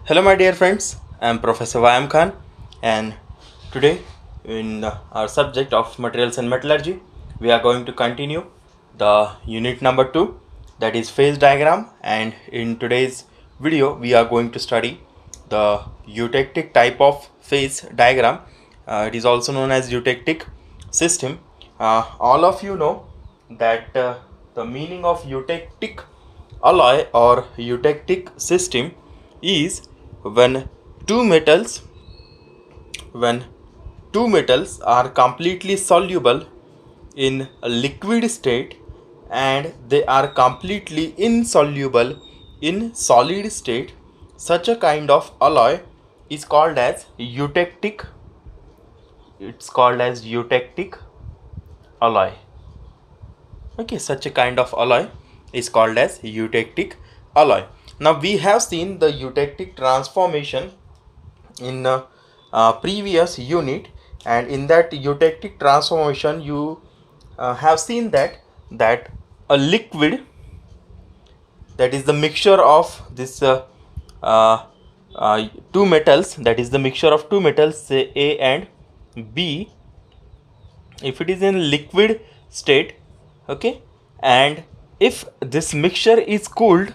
Hello, my dear friends. I am Professor Vayam Khan, and today, in our subject of materials and metallurgy, we are going to continue the unit number 2, that is phase diagram. And in today's video, we are going to study the eutectic type of phase diagram. It is also known as eutectic system. All of you know that the meaning of eutectic alloy or eutectic system is when two metals when two metals are completely soluble in a liquid state and they are completely insoluble in solid state. Such a kind of alloy is called as eutectic. It's called as eutectic alloy. Okay, such a kind of alloy is called as eutectic alloy. Now we have seen the eutectic transformation in previous unit, and in that eutectic transformation you have seen that a liquid, that is the mixture of this two metals, that is the mixture of two metals, say A and B, if it is in liquid state, okay, and if this mixture is cooled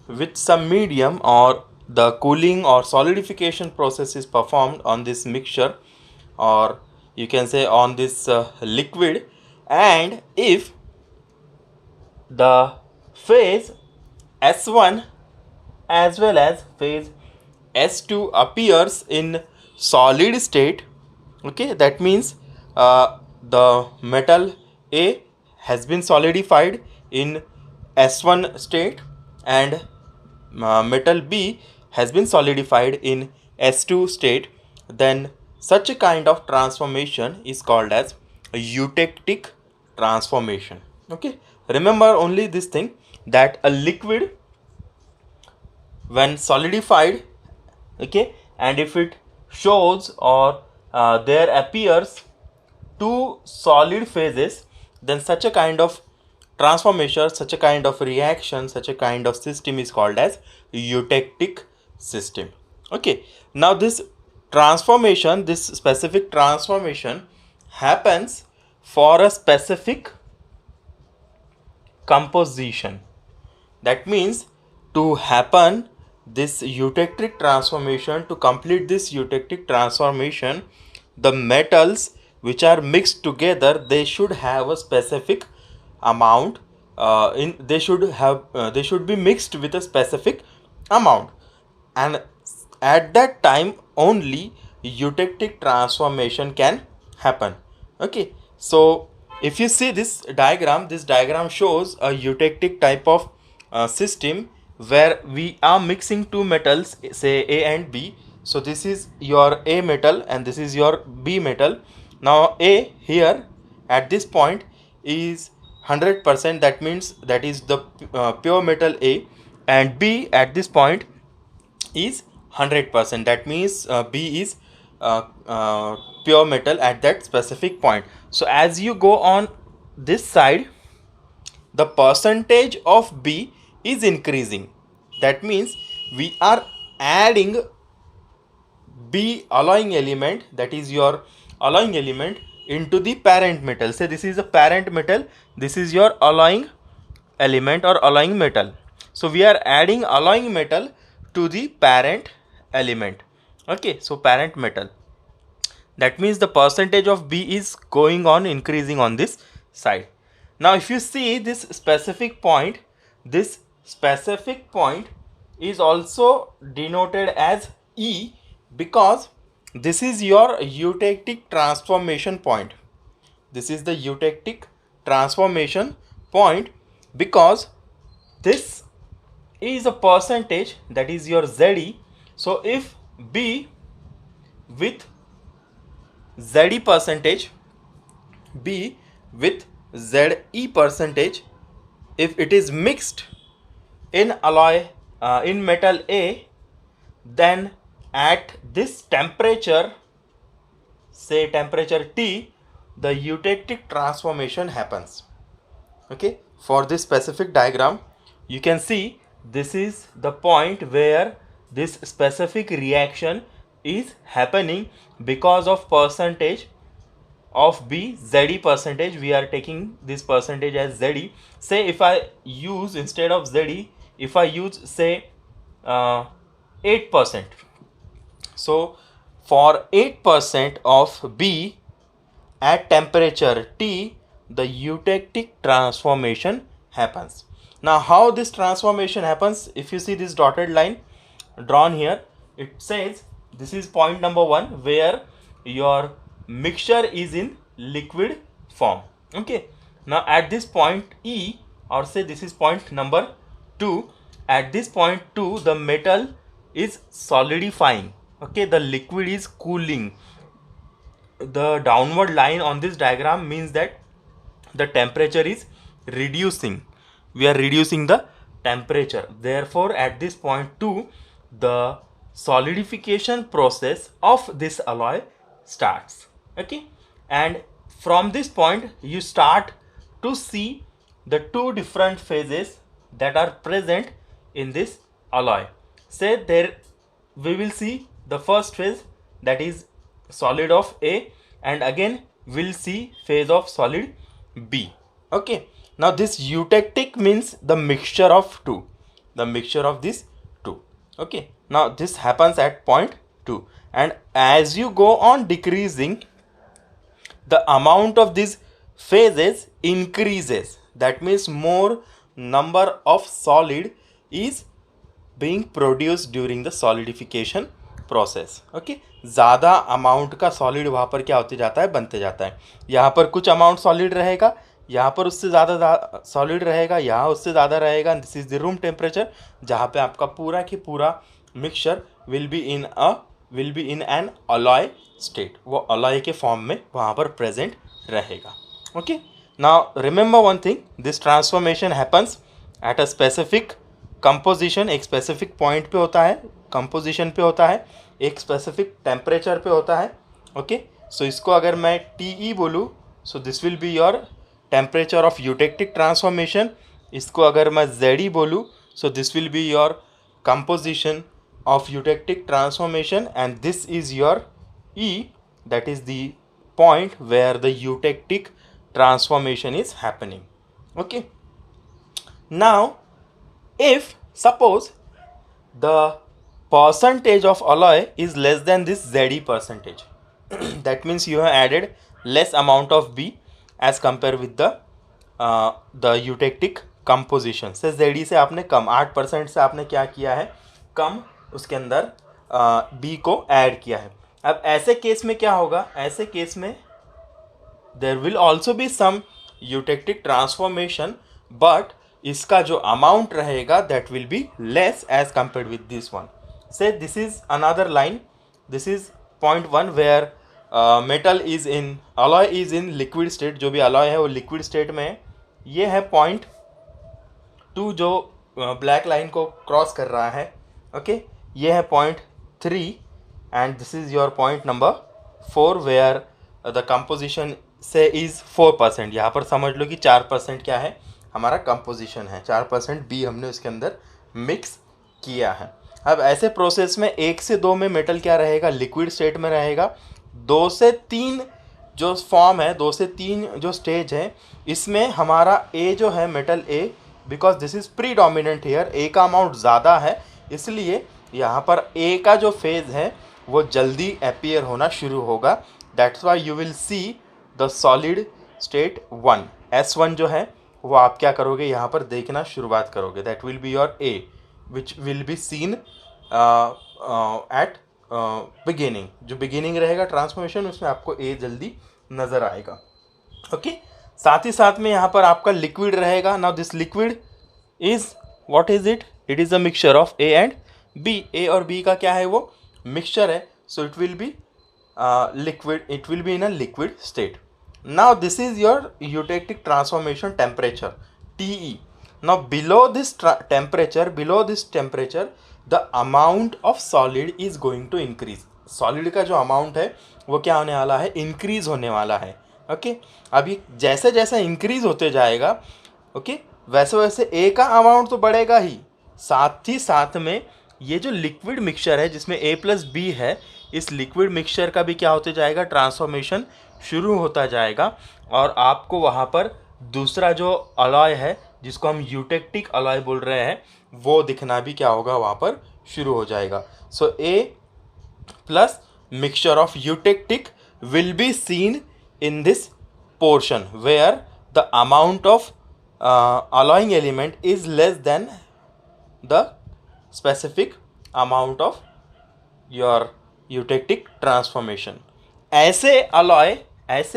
with some medium, or the cooling or solidification process is performed on this mixture, or you can say on this liquid, and if the phase S1 as well as phase S2 appears in solid state, okay, that means the metal A has been solidified in S1 state and metal B has been solidified in S2 state, then such a kind of transformation is called as a eutectic transformation. Okay, remember only this thing, that a liquid when solidified, okay, and if it shows or there appears two solid phases, then such a kind of transformation, such a kind of reaction, such a kind of system is called as eutectic system. Okay, now this transformation, this specific transformation happens for a specific composition. That means to happen this eutectic transformation, to complete this eutectic transformation, the metals which are mixed together, they should have a specific amount they should be mixed with a specific amount, and at that time only eutectic transformation can happen. Okay, so if you see this diagram shows a eutectic type of system where we are mixing two metals, say A and B. So this is your A metal and this is your B metal. Now A here at this point is 100%, that means that is the pure metal A, and B at this point is 100%, that means B is pure metal at that specific point. So as you go on this side, the percentage of B is increasing. That means we are adding B alloying element, that is your alloying element, into the parent metal. Say this is a parent metal, this is your alloying element or alloying metal. So we are adding alloying metal to the parent element. Okay, so parent metal, that means the percentage of B is going on increasing on this side. Now if you see this specific point is also denoted as E, because this is your eutectic transformation point. This is the eutectic transformation point, because this is a percentage, that is your ZE. So if B with ZE percentage, B with ZE percentage, if it is mixed in alloy in metal A, then at this temperature, say temperature T, the eutectic transformation happens. Okay, for this specific diagram you can see this is the point where this specific reaction is happening because of percentage of B, ZE percentage. We are taking this percentage as ZE. Say if I use, instead of ZE, if I use say 8%. So for 8% of B at temperature T, the eutectic transformation happens. Now how this transformation happens, if you see this dotted line drawn here, it says this is point number 1 where your mixture is in liquid form. Okay, now at this point E, or say this is point number 2, at this point 2 the metal is solidifying. Okay, the liquid is cooling. The downward line on this diagram means that the temperature is reducing. We are reducing the temperature. Therefore at this point 2 the solidification process of this alloy starts. Okay, and from this point you start to see the two different phases that are present in this alloy. Say there we will see the first phase, that is solid of A, and again we'll see phase of solid B. Okay, now this eutectic means the mixture of two, the mixture of these two. Okay, now this happens at point 2, and as you go on decreasing, the amount of these phases increases. That means more number of solid is being produced during the solidification process. Okay, ज़्यादा amount का solid वहाँ पर क्या होते जाता है, बनते जाता है. यहाँ पर कुछ अमाउंट सॉलिड रहेगा, यहाँ पर उससे ज़्यादा सॉलिड रहेगा, यहाँ उससे ज़्यादा रहेगा. This is the room temperature, जहाँ पे आपका पूरा की पूरा mixture will be in an alloy state. वो अलॉय के फॉर्म में वहाँ पर प्रेजेंट रहेगा. Okay, now remember one thing, this transformation happens at a specific composition. एक स्पेसिफिक पॉइंट पे होता है, कंपोजिशन पे होता है, एक स्पेसिफिक टेम्परेचर पे होता है. ओके, सो इसको अगर मैं TE बोलूँ, सो this will be your temperature of eutectic transformation. इसको अगर मैं ZE बोलूँ, सो this will be your composition of eutectic transformation, and this is your E, that is the point where the eutectic transformation is happening. Okay, now if suppose the percentage of alloy is less than this ZE percentage, that means you have added less amount of B as compared with the eutectic composition. से ZE से आपने कम 8% से आपने क्या किया है, कम उसके अंदर B को ऐड किया है. अब ऐसे केस में क्या होगा, ऐसे केस में there will also be some eutectic transformation, but इसका जो अमाउंट रहेगा that will be less as compared with this one. Say this is another line, this is point 1 where metal is in, alloy is in liquid state. जो भी alloy है वो liquid state में है. ये है पॉइंट 2 जो ब्लैक लाइन को क्रॉस कर रहा है. ओके, ये है point 3 and this is your point number 4 where the composition say is 4%. यहाँ पर समझ लो कि 4% क्या है, हमारा कंपोजिशन है. 4% B हमने उसके अंदर मिक्स किया है. अब ऐसे प्रोसेस में 1 से 2 में मेटल क्या रहेगा, लिक्विड स्टेट में रहेगा. 2 से 3 जो फॉर्म है, 2 से 3 जो स्टेज है, इसमें हमारा A जो है, metal A, because this is predominant here, A का अमाउंट ज़्यादा है, इसलिए यहाँ पर A का जो फेज है वो जल्दी अपीयर होना शुरू होगा. That's why you will see the solid state 1, S1 जो है वो आप क्या करोगे, यहाँ पर देखना शुरुआत करोगे. That will be your A which will be seen at beginning. जो बिगिनिंग रहेगा ट्रांसफॉर्मेशन, उसमें आपको A जल्दी नज़र आएगा. ओके, साथ ही साथ में यहाँ पर आपका लिक्विड रहेगा. Now this liquid is what is it, it is a mixture of A and B. A और B का क्या है, वो मिक्सचर है. So it will be liquid, it will be in a liquid state. Now this is your eutectic transformation temperature TE. Now below this temperature the amount of solid is going to increase. Solid का जो amount है वो क्या होने वाला है, increase होने वाला है. ओके, अभी जैसे जैसे इंक्रीज होते जाएगा, ओके, वैसे वैसे A का अमाउंट तो बढ़ेगा ही, साथ ही साथ में ये जो लिक्विड मिक्सचर है जिसमें A+B है, इस लिक्विड मिक्सचर का भी क्या होते जाएगा, ट्रांसफॉर्मेशन शुरू होता जाएगा और आपको वहाँ पर दूसरा जो अलॉय है जिसको हम यूटेक्टिक अलॉय बोल रहे हैं वो दिखना भी क्या होगा, वहाँ पर शुरू हो जाएगा. सो A+ mixture of eutectic will be seen in this portion where the amount of alloying element is less than the specific amount of your eutectic transformation. ऐसे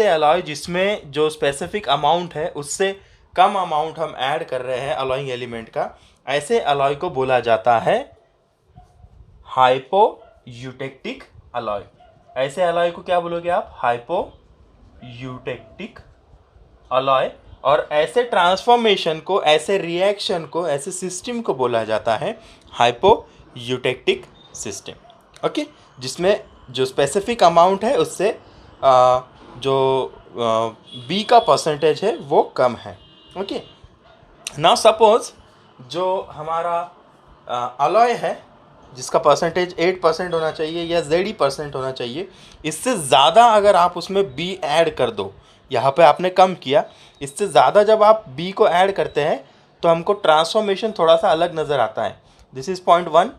अलॉय जिसमें जो स्पेसिफिक अमाउंट है उससे कम अमाउंट हम ऐड कर रहे हैं alloying element का, ऐसे अलॉय को बोला जाता है हाइपोयूटेक्टिक अलॉय. ऐसे अलॉय को क्या बोलोगे आप, हाइपोयूटेक्टिक अलॉय. और ऐसे ट्रांसफॉर्मेशन को, ऐसे रिएक्शन को, ऐसे सिस्टम को बोला जाता है हाइपोयूटेक्टिक सिस्टम. ओके, जिसमें जो स्पेसिफिक अमाउंट है उससे जो बी का परसेंटेज है वो कम है. ओके, नाउ सपोज जो हमारा अलॉय है जिसका परसेंटेज 8% होना चाहिए या Z% होना चाहिए, इससे ज़्यादा अगर आप उसमें B ऐड कर दो, यहाँ पे आपने कम किया, इससे ज़्यादा जब आप B को ऐड करते हैं तो हमको ट्रांसफॉर्मेशन थोड़ा सा अलग नज़र आता है. This is 0.1,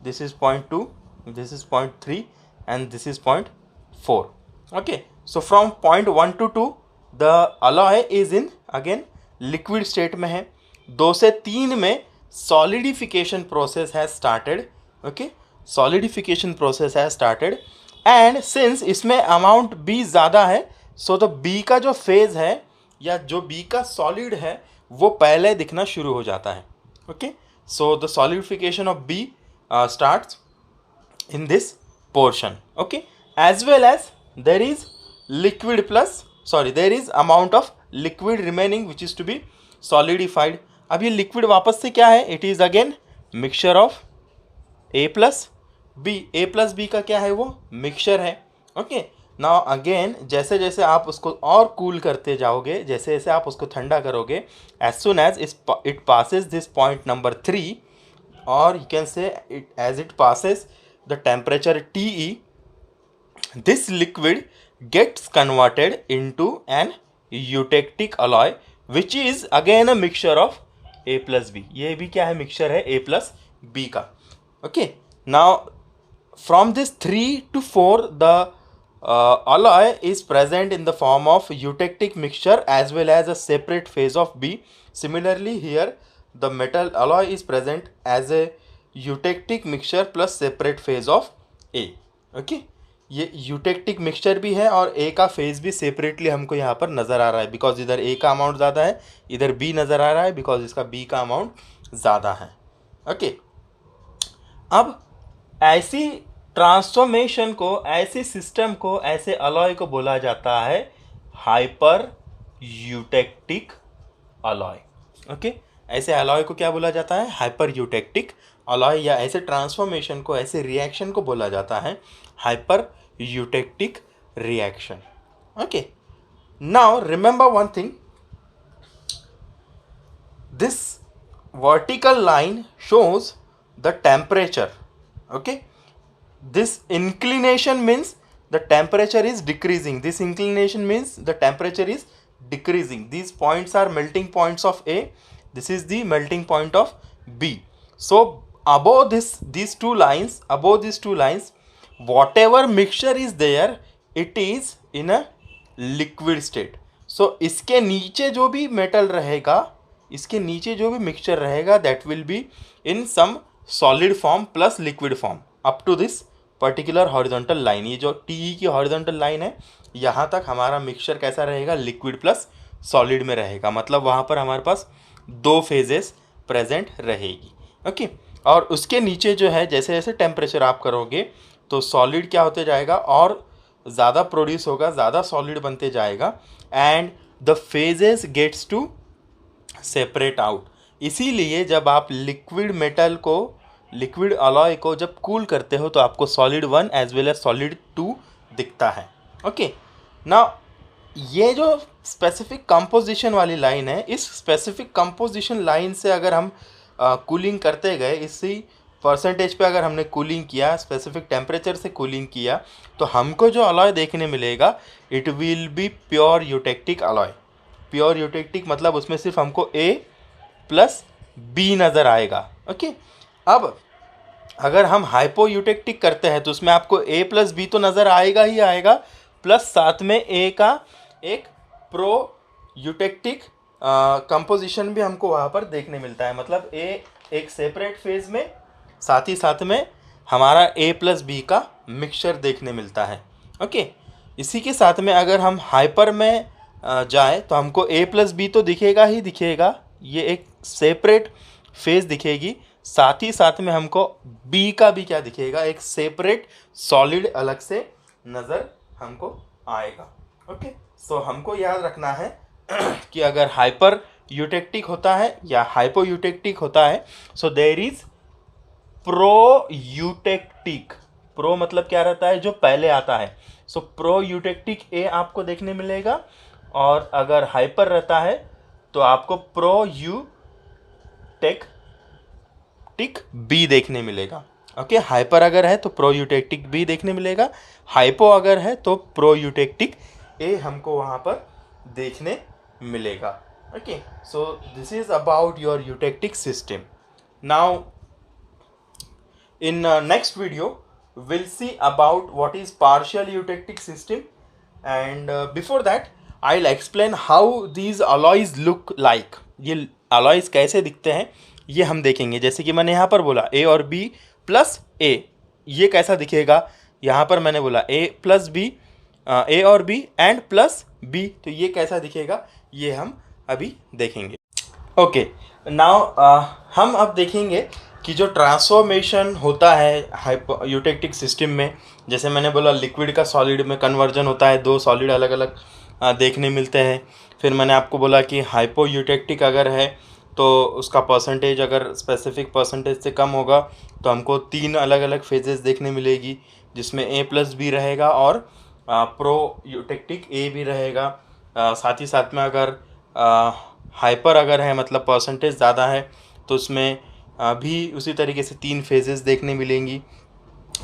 this is 0.2, this is 0.3 and this is 0.4. Okay, so from 0.1 to 2 the alloy is in again liquid state में है. 2 से 3 में solidification process has started. Okay, solidification process has started and since इसमें amount B ज़्यादा है, so the B का जो phase है या जो B का सॉलिड है वो पहले दिखना शुरू हो जाता है. Okay, so the solidification of B starts in this portion. Okay, as well as there is there is amount of liquid remaining which is to be solidified. अब ये लिक्विड वापस से क्या है, it is again mixture of A+B. A+B का क्या है, वो मिक्सचर है. ओके, नाउ अगेन जैसे जैसे आप उसको और कूल करते जाओगे, जैसे जैसे आप उसको ठंडा करोगे, as soon as it passes this point number 3 और you can say it as it passes the temperature TE, this liquid gets converted into an eutectic alloy which is again a mixture of A+B. ये भी क्या है, mixture है A+B का. Okay, now from this 3 to 4 the alloy is present in the form of eutectic mixture as well as a separate phase of B. Similarly here the metal alloy is present as a eutectic mixture plus separate phase of A. Okay, ये eutectic mixture भी है और A का phase भी separately हमको यहाँ पर नज़र आ रहा है बिकॉज इधर A का अमाउंट ज़्यादा है, इधर B नज़र आ रहा है बिकॉज इसका B का अमाउंट ज़्यादा है. ओके, अब ऐसी ट्रांसफॉर्मेशन को, ऐसे सिस्टम को, ऐसे अलॉय को बोला जाता है हाइपर यूटेक्टिक अलॉय. ओके, ऐसे अलॉय को क्या बोला जाता है, हाइपर यूटेक्टिक अलॉय, या ऐसे ट्रांसफॉर्मेशन को, ऐसे रिएक्शन को बोला जाता है hyper eutectic reaction. Okay, now remember one thing, this vertical line shows the temperature. Okay, this inclination means the temperature is decreasing, this inclination means the temperature is decreasing. These points are melting points of A, this is the melting point of B. So above these two lines, whatever mixture is there, it is in a liquid state. So इसके नीचे जो भी metal रहेगा, इसके नीचे जो भी mixture रहेगा, that will be in some solid form plus liquid form up to this particular horizontal line. ये जो TE की हॉरिजॉन्टल लाइन है, यहाँ तक हमारा मिक्सचर कैसा रहेगा, लिक्विड प्लस सॉलिड में रहेगा. मतलब वहाँ पर हमारे पास 2 फेजेस प्रेजेंट रहेगी. ओके, और उसके नीचे जो है, जैसे जैसे टेम्परेचर आप करोगे तो सॉलिड क्या होते जाएगा और ज़्यादा प्रोड्यूस होगा, ज़्यादा सॉलिड बनते जाएगा and the phases gets to separate out. इसीलिए जब आप लिक्विड मेटल को, लिक्विड अलॉय को जब कूल करते हो तो आपको solid 1 as well as solid 2 दिखता है. ओके, नाउ ये जो स्पेसिफिक कंपोजिशन वाली लाइन है, इस स्पेसिफिक कंपोजिशन लाइन से अगर हम कूलिंग करते गए, इसी परसेंटेज पे अगर हमने कूलिंग किया, स्पेसिफिक टेम्परेचर से कूलिंग किया, तो हमको जो अलॉय देखने मिलेगा it will B pure eutectic alloy. Pure eutectic मतलब उसमें सिर्फ हमको A प्लस B नज़र आएगा। ओके, अब अगर हम हाइपो यूटेक्टिक करते हैं तो उसमें आपको A प्लस B तो नज़र आएगा ही आएगा, प्लस साथ में A का एक प्रो यूटेक्टिक कंपोजिशन भी हमको वहाँ पर देखने मिलता है। मतलब A एक सेपरेट फेज में, साथ में हमारा A प्लस B का मिक्सचर देखने मिलता है। ओके, इसी के साथ में अगर हम हाइपर में जाए तो हमको A प्लस B तो दिखेगा ही दिखेगा, ये एक सेपरेट फेज दिखेगी, साथ में हमको B का भी क्या दिखेगा, एक सेपरेट सॉलिड अलग से नज़र हमको आएगा। ओके, सो हमको याद रखना है कि अगर हाइपर यूटेक्टिक होता है या हाइपो यूटेक्टिक होता है, so there is pro eutectic. Pro मतलब क्या रहता है, जो पहले आता है। सो प्रो यूटेक्टिक A आपको देखने मिलेगा, और अगर हाइपर रहता है तो आपको प्रो यूटेक्टिक B देखने मिलेगा। ओके, हाइपर अगर है तो प्रो यूटेक्टिक B देखने मिलेगा, हाइपो अगर है तो प्रो यूटेक्टिक A हमको वहाँ पर देखने मिलेगा। Okay, so this is about your eutectic system. Now in next video we'll see about what is partial eutectic system, and before that I'll explain how these alloys look like। ये alloys कैसे दिखते हैं ये हम देखेंगे। जैसे कि मैंने यहाँ पर बोला A और B प्लस A, ये कैसा दिखेगा। यहाँ पर मैंने बोला A प्लस B, A और B एंड प्लस B, तो ये कैसा दिखेगा ये हम अभी देखेंगे। ओके, नाउ हम अब देखेंगे कि जो ट्रांसफॉर्मेशन होता है यूटेक्टिक सिस्टम में, जैसे मैंने बोला लिक्विड का सॉलिड में कन्वर्जन होता है, दो सॉलिड अलग अलग देखने मिलते हैं। फिर मैंने आपको बोला कि हाइपो यूटेक्टिक अगर है तो उसका परसेंटेज अगर स्पेसिफिक परसेंटेज से कम होगा तो हमको 3 अलग अलग फेजेस देखने मिलेगी, जिसमें A प्लस B रहेगा और प्रो यूटेक्टिक A भी रहेगा। साथ में अगर हाइपर अगर है मतलब परसेंटेज ज़्यादा है तो उसमें भी उसी तरीके से 3 फेजेस देखने मिलेंगी।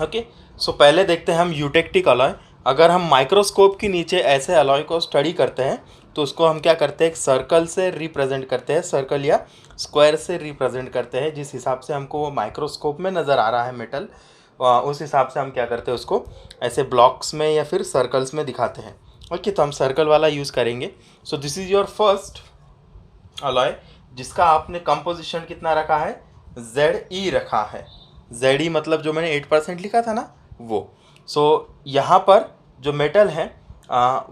ओके, सो पहले देखते हैं हम यूटेक्टिक अलॉय। अगर हम माइक्रोस्कोप के नीचे ऐसे अलॉय को स्टडी करते हैं तो उसको हम क्या करते हैं, एक सर्कल से रिप्रेजेंट करते हैं, सर्कल या स्क्वायर से रिप्रेजेंट करते हैं। जिस हिसाब से हमको वो माइक्रोस्कोप में नज़र आ रहा है मेटल, उस हिसाब से हम क्या करते हैं, उसको ऐसे ब्लॉक्स में या फिर सर्कल्स में दिखाते हैं। ओके, तो हम सर्कल वाला यूज़ करेंगे। सो this is your first alloy, जिसका आपने कंपोजिशन कितना रखा है, ZE रखा है। ZE मतलब जो मैंने 8% लिखा था ना वो। सो यहाँ पर जो मेटल है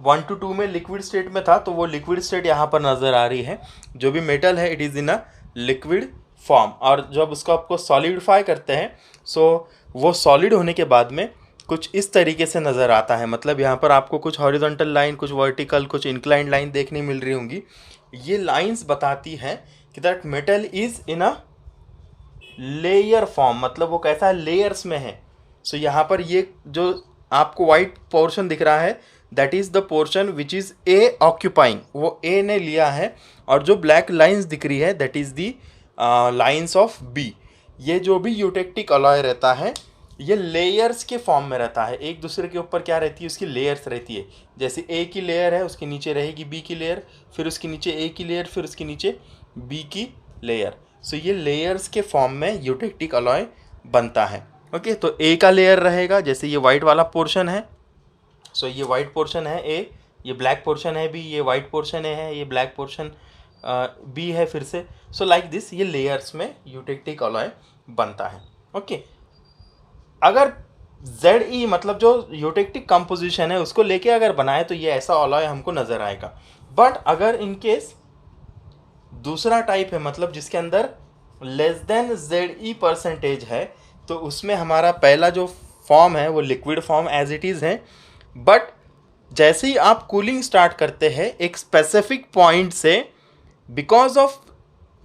1 to 2 में लिक्विड स्टेट में था, तो वो लिक्विड स्टेट यहाँ पर नज़र आ रही है। जो भी मेटल है it is in a liquid form, और जब उसको आपको सॉलिडिफाई करते हैं सो वो सॉलिड होने के बाद में कुछ इस तरीके से नज़र आता है। मतलब यहाँ पर आपको कुछ हॉरिजॉन्टल लाइन, कुछ वर्टिकल, कुछ इंक्लाइंड लाइन देखने मिल रही होंगी। ये लाइंस बताती हैं कि that metal is in a layer form, मतलब वो कैसा लेयर्स में है। सो यहाँ पर ये जो आपको वाइट पोर्शन दिख रहा है that is the portion which is A occupying, वो A ने लिया है, और जो ब्लैक लाइंस दिख रही है that is the lines of B। ये जो भी यूटेक्टिक अलॉय रहता है ये लेयर्स के फॉर्म में रहता है, एक दूसरे के ऊपर क्या रहती है, उसकी लेयर्स रहती है। जैसे A की लेयर है उसके नीचे रहेगी B की लेयर, फिर उसके नीचे A की लेयर, फिर उसके नीचे B की लेयर। सो ये लेयर्स के फॉर्म में यूटेक्टिक अलॉय बनता है। ओके, तो A का लेयर रहेगा, जैसे ये वाइट वाला पोर्शन है, सो ये वाइट पोर्शन है A, ये ब्लैक पोर्शन है B, ये वाइट पोर्शन है, ये ब्लैक पोर्शन B है फिर से। सो लाइक दिस ये लेयर्स में यूटेक्टिक अलॉय बनता है। ओके, अगर ZE मतलब जो यूटेक्टिक कंपोजिशन है उसको लेके अगर बनाए तो ये ऐसा अलॉय हमको नज़र आएगा। बट अगर इन केस दूसरा टाइप है, मतलब जिसके अंदर लेस देन ZE परसेंटेज है, तो उसमें हमारा पहला जो फॉर्म है वो liquid form as it is है। बट जैसे ही आप कूलिंग स्टार्ट करते हैं एक स्पेसिफिक पॉइंट से, because of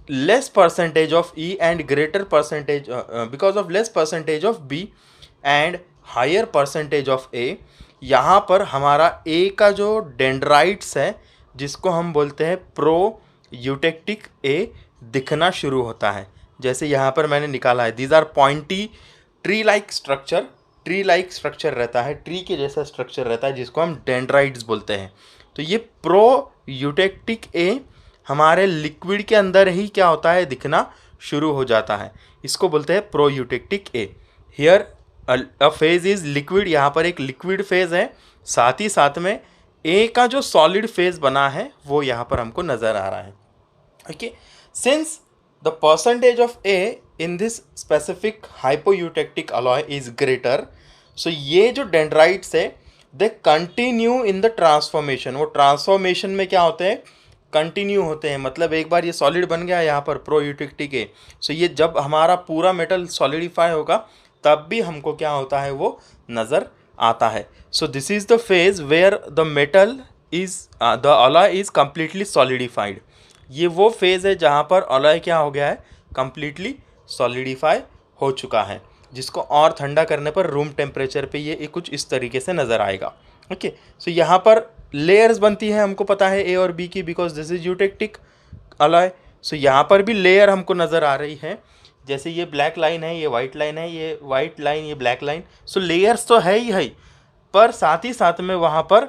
less percentage of E and greater percentage, because of less percentage of B and higher percentage of A, यहाँ पर हमारा A का जो डेंड्राइट्स है जिसको हम बोलते हैं प्रो यूटेक्टिक A दिखना शुरू होता है। जैसे यहाँ पर मैंने निकाला है, these are pointy tree like structure रहता है, ट्री के जैसा स्ट्रक्चर रहता है जिसको हम डेंड्राइट्स बोलते हैं। तो ये प्रोयूटेक्टिक ए हमारे लिक्विड के अंदर ही क्या होता है, दिखना शुरू हो जाता है, इसको बोलते हैं proeutectic A. Here a phase is liquid, यहाँ पर एक लिक्विड फेज है, साथ ही साथ में ए का जो सॉलिड फेज बना है वो यहाँ पर हमको नज़र आ रहा है। Okay, since the percentage of A in this specific hypoeutectic alloy is greater, so ये जो डेंड्राइट्स है they continue in the transformation, वो ट्रांसफॉर्मेशन में क्या होते हैं, कंटिन्यू होते हैं। मतलब एक बार ये सॉलिड बन गया यहाँ पर प्रोयूटेक्टिक ए, सो ये जब हमारा पूरा मेटल सॉलिडिफाई होगा तब भी हमको क्या होता है, वो नज़र आता है। So this is the phase where the metal is the alloy is completely solidified. ये वो फेज़ है जहाँ पर अलॉय क्या हो गया है, कम्प्लीटली सॉलिडिफाई हो चुका है, जिसको और ठंडा करने पर रूम टेम्परेचर पे ये कुछ इस तरीके से नज़र आएगा। ओके, सो यहाँ पर लेयर्स बनती है, हमको पता है ए और बी की, because this is eutectic alloy. So यहाँ पर भी लेयर हमको नज़र आ रही है, जैसे ये ब्लैक लाइन है, ये वाइट लाइन है, ये वाइट लाइन, ये ब्लैक लाइन। सो लेयर्स तो है ही, पर साथ ही साथ में वहाँ पर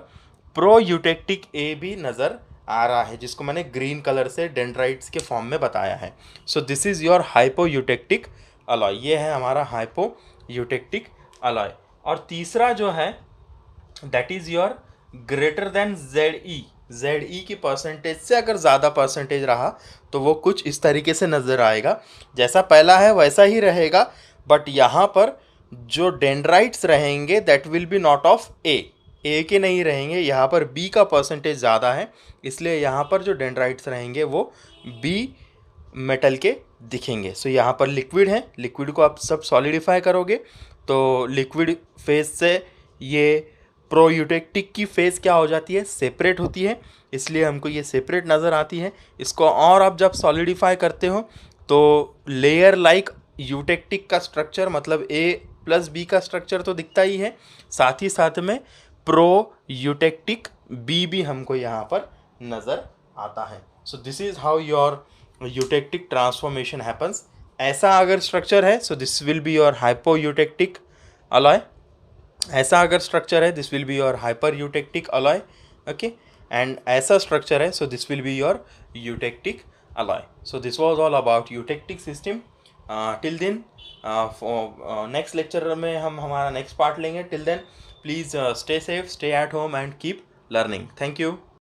प्रोयूटेक्टिक ए भी नज़र आ रहा है, जिसको मैंने ग्रीन कलर से डेंड्राइट्स के फॉर्म में बताया है। So this is your hypoeutectic alloy, ये है हमारा हाइपोयूटेक्टिक अलॉय। और तीसरा जो है that is your greater than Z E की परसेंटेज से अगर ज़्यादा परसेंटेज रहा तो वो कुछ इस तरीके से नज़र आएगा, जैसा पहला है वैसा ही रहेगा, बट यहाँ पर जो डेंड्राइट्स रहेंगे that will be not of A के नहीं रहेंगे, यहाँ पर बी का परसेंटेज ज़्यादा है, इसलिए यहाँ पर जो डेंड्राइट्स रहेंगे वो बी मेटल के दिखेंगे। सो यहाँ पर लिक्विड है, लिक्विड को आप सब सॉलिडिफाई करोगे तो लिक्विड फेज से ये प्रोयूटेक्टिक की फेज़ क्या हो जाती है, सेपरेट होती है, इसलिए हमको ये सेपरेट नज़र आती है। इसको और आप जब सॉलिडिफाई करते हो तो लेयर लाइक यूटेक्टिक का स्ट्रक्चर, मतलब ए प्लस बी का स्ट्रक्चर तो दिखता ही है, साथ ही साथ में प्रोयूटेक्टिक बी भी हमको यहाँ पर नज़र आता है। So this is how your eutectic transformation happens. ऐसा अगर स्ट्रक्चर है so this will be your hypoeutectic alloy, ऐसा अगर स्ट्रक्चर है this will be your hypereutectic alloy. Okay, and ऐसा स्ट्रक्चर है so this will be your eutectic alloy. So this was all about eutectic system. Till then next lecture में हम हमारा next part लेंगे। Till then please stay safe, stay at home and keep learning. Thank you.